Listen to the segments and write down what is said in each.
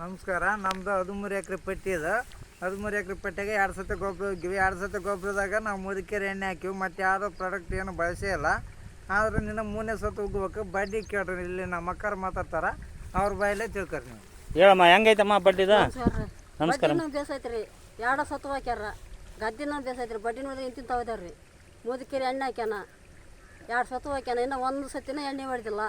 ನಮಸ್ಕಾರ. ನಮ್ದು 13 ಎಕರೆ ಪಟ್ಟಿ ಇದೆ. 13 ಎಕರೆ ಪಟ್ಟಿಗೆ 2 ಸತಿ ಗೊಬ್ಬರ ಹೋಗಿವಿ. 2 ಸತಿ ಗೊಬ್ಬರದಾಗ ನಾವು 3 ಕೆರೆ ಎಣ್ಣೆ ಹಾಕಿವಿ. ಮತ್ತು ಯಾವುದೋ ಪ್ರಾಡಕ್ಟ್ ಏನು ಬಳಸೇ ಇಲ್ಲ. ಆದ್ರೆ ನಿನ್ನ 3ನೇ ಸತಿ ಹೋಗ್ಬೇಕು. ಬಡ್ಡಿ ಕೇಳ್ರಿ, ಇಲ್ಲಿ ನಮ್ಮ ಅಕ್ಕಾರ ಮಾತಾಡ್ತಾರ, ಅವ್ರ ಬಾಯಲ್ಲೇ ತಿಳ್ಕೊರಿ ನೀವು. ಹೇಳಮ್ಮ, ಹೆಂಗೈತಮ್ಮ ಬಡ್ಡಿದ? ನಮಸ್ಕಾರ. ಬಡ್ಡಿನೂ ಬೇಸೈತ್ರಿ, 2 ಸತ್ತು ಹಾಕ್ಯಾರ. ಗದ್ದಿನೂ ಬೇಸೈತ್ರಿ, ಬಡ್ಡಿನೂ ಇಂತಿಂತ ಹೋದಾರ್ರಿ. 3 ಕೆರೆ ಎಣ್ಣೆ ಹಾಕ್ಯಾನ, 2 ಸತ್ತು ಹಾಕ್ಯಾನ. ಇನ್ನು 1 ಸತಿನ ಎಣ್ಣೆ ಹೊಡೆದಿಲ್ಲ.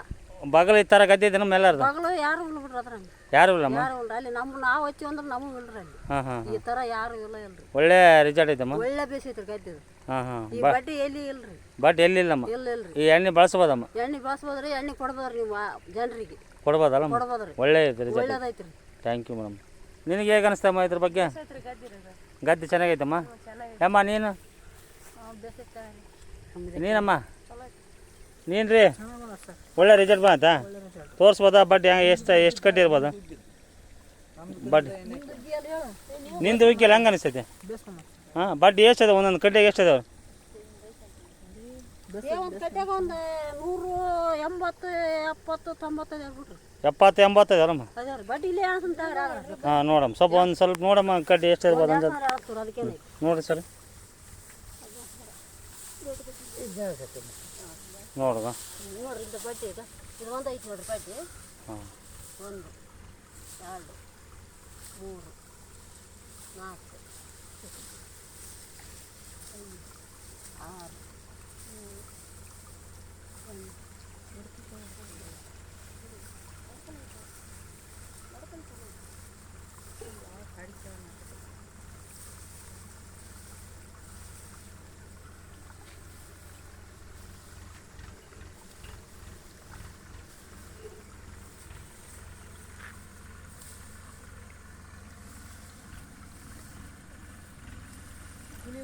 ಬಗಲ್ ಈ ಥರ ಗದ್ದೆ ಇದನ್ನ ಮೇಲಾರ್ದ ಬಗಲು ಯಾರು ಇಲ್ಲ ಬಿಡ್ರಿ ಅದ್ರ, ಯಾರು ಇಲ್ಲಮ್ಮ? ಯಾರು ಇಲ್ಲ. ಅಲ್ಲಿ ನಾವು ಹಚ್ಚಿವಿ ಅಂದ್ರೆ ನಮಗೂ ಇಲ್ರಿ ಅಲ್ಲಿ. ಹಾಂ ಹಾಂ ಈ ಥರ ಯಾರು ಇಲ್ಲ ಇಲ್ರಿ. ಒಳ್ಳೆ ರಿಸಲ್ಟ್ ಐತಮ್ಮ. ಒಳ್ಳೆ ಬೇಸೈತ್ರಿ ಗದ್ದೆದು. ಹಾಂ ಹಾಂ ಈ ಬಡ್ಡಿ ಎಲ್ಲಿ ಇಲ್ರಿ, ಬಟ್ ಎಲ್ಲಿಲ್ಲಮ್ಮ? ಇಲ್ರಿ. ಈ ಎಣ್ಣೆ ಬಳಸ್ಬೋದಮ್ಮ? ಎಣ್ಣೆ ಬಳಸ್ಬೋದ್ರಿ, ಎಣ್ಣೆ ಕೊಡ್ಬೋದ್ರಿ ನೀವು ಜನರಿಗೆ ಕೊಡ್ಬೋದಲ್ಲ? ಕೊಡ್ಬೋದ್ರಿ. ಒಳ್ಳೆ ರಿಸಲ್ಟ್. ಒಳ್ಳೇದೈತ್ರಿ. Thank you madam. ನಿನಗೆ ಹೇಗೆ ಅನಿಸ್ತಮ್ಮ ಇದ್ರ ಬಗ್ಗೆ? ಗದ್ದೆ ಚೆನ್ನಾಗೈತಮ್ಮ. ಅಮ್ಮ ನೀನು? ನೀನಮ್ಮ ನೀನು ರೀ? ಒಳ್ಳೆ ರಿಸಲ್ಟ್ ಬಂತಾ? ತೋರಿಸ್ಬೋದಾ ಬಡ್ಡಿ? ಎಷ್ಟು ಕಟ್ಟಿರ್ಬೋದು ಬಡ್ಡಿ? ನಿಂದು ವಿಕೆಲ್ಲ ಹಂಗೆ ಅನಿಸ್ತೈತೆ? ಹಾಂ, ಬಡ್ಡಿ ಎಷ್ಟದ? ಒಂದೊಂದು ಕಡ್ಡಿಗೆ ಎಷ್ಟದಾವೆ? ಒಂದು ಕಡ್ಡೆಗೆ ಒಂದು 180, 70, 95 ಬಿಟ್ರಿ. 70, 80 ಇದಾರಮ್ಮ? ಅದೇ ರೀ ಬಡ್ಡಿ ಇಲ್ಲೇ ಅನ್ಸಂತಾಗ್ರಿ. ಹಾಂ, ನೋಡಮ್ಮ ಸ್ವಲ್ಪ ನೋಡಮ್ಮ ಕಡ್ಡಿ ಎಷ್ಟು ಇರ್ಬೋದು ಅಂತ ಅದಕ್ಕೇನೆ ನೋಡಿರಿ ಸರ್. ನೋಡುವ ನೋಡ್ರಿ, ಇಂಥ ಬಡ್ಡಿ ಇದು ಒಂದು ಐತಿ ನೋಡ್ರಿ ಬಡ್ಡಿ. ಹಾಂ, 1, 2, 3, 4, 5, 6,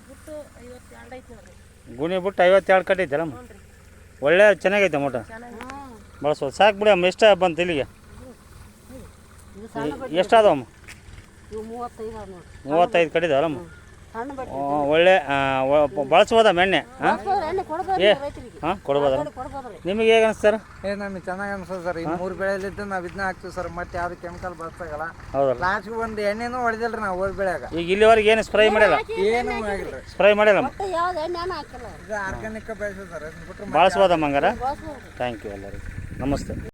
ಬಿಟ್ಟು 52 ಐತಿ ನೋಡ್ರಿ. ಗುಣಿ ಬಿಟ್ಟು 52 ಕಟ್ಟೈತಲ್ಲಮ್ಮ? ಒಳ್ಳೆ ಚೆನ್ನಾಗೈತೆ ಮೂಟ, ಬಳಸ್ಬೋದು. ಸಾಕು ಬಿಡಿ ಅಮ್ಮ. ಎಷ್ಟು ಬಂತು ಇಲ್ಲಿಗೆ? ಎಷ್ಟಾದವಮ್ಮ? 35 ಕಟ್ಟಿದಾವಲ್ಲಮ್ಮ? ಒಳ್ಳೆ ಬಳಸ್ಬೋದಮ್ಮ ಎಣ್ಣೆ? ಹಾಂ ಹಾಂ, ಕೊಡ್ಬೋದಲ್ಲ? ನಿಮಗೆ ಹೇಗೆ ಅನಿಸ್ತಾರ? ನಮಗೆ ಚೆನ್ನಾಗಿ ಅನ್ಸೋದು ಸರ್. ಈ 3 ಬೆಳೆಯಲ್ಲಿದ್ದು ನಾವು ಇದನ್ನ ಹಾಕ್ತೀವಿ ಸರ್. ಮತ್ತೆ ಯಾವ್ದು ಕೆಮಿಕಲ್ ಬಳಸಾಗಲ್ಲ. ಹೌದಲ್ಲ? ಲಾಸ್ಟ್ಗೆ ಒಂದು ಎಣ್ಣೆನೂ ಹೊಡೆದಿಲ್ರಿ ನಾವು ಹೋದ ಬೆಳೆಯಾಗ. ಈಗ ಇಲ್ಲಿವರೆಗೆ ಏನು ಸ್ಪ್ರೈ ಮಾಡಿಲ್ಲ? ಏನೂ ಆಗಿಲ್ಲ. ಸ್ಪ್ರೈ ಮಾಡಿಲ್ಲಮ್ಮ? ಯಾವ್ದು ಎಣ್ಣೆನೂ ಹಾಕಿಲ್ಲ. ಇದು ಆರ್ಗ್ಯಾನಿಕ್ ಬೆಳೆಸೋದು ಸರ್. ಬಳಸ್ಬೋದಮ್ಮ ಹಂಗಾರ? ಥ್ಯಾಂಕ್ ಯು ಎಲ್ಲರಿಗೂ. ನಮಸ್ತೆ.